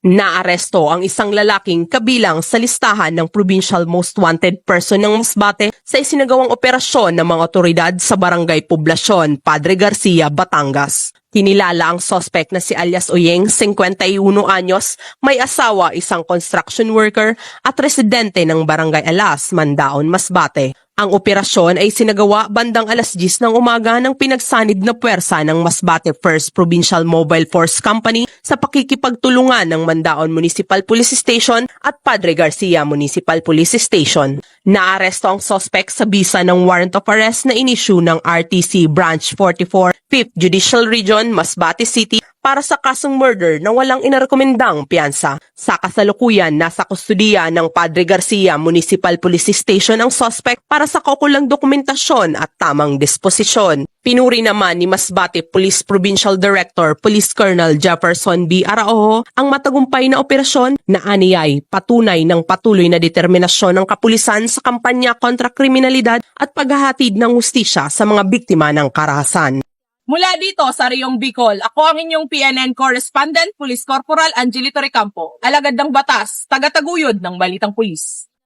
Naaresto ang isang lalaking kabilang sa listahan ng Provincial Most Wanted Person ng Masbate sa isinagawang operasyon ng mga otoridad sa Barangay Poblasyon, Padre Garcia, Batangas. Kinilala ang suspect na si alias Oyeng, 51 anyos, may asawa, isang construction worker at residente ng Barangay Alas, Mandaon, Masbate. Ang operasyon ay sinagawa bandang alas 10 ng umaga ng pinagsanib na puwersa ng Masbate 1st Provincial Mobile Force Company sa pakikipagtulungan ng Mandaon Municipal Police Station at Padre Garcia Municipal Police Station. Naaresto ang suspect sa bisa ng warrant of arrest na inisyu ng RTC Branch 44, 5th Judicial Region, Masbate City para sa kasong murder na walang inarekomendang piyansa. Sa kasalukuyan, nasa kustudiya ng Padre Garcia Municipal Police Station ang suspect para sa kaukulang dokumentasyon at tamang disposisyon. Pinuri naman ni Masbate Police Provincial Director Police Colonel Jefferson B. Araojo ang matagumpay na operasyon na aniyay patunay ng patuloy na determinasyon ng kapulisan sa kampanya kontra kriminalidad at paghahatid ng hustisya sa mga biktima ng karahasan. Mula dito sa Riyong Bicol, ako ang inyong PNN Correspondent, Police Corporal Angelito Recampo, alagad ng batas, tagataguyod ng Balitang Pulis.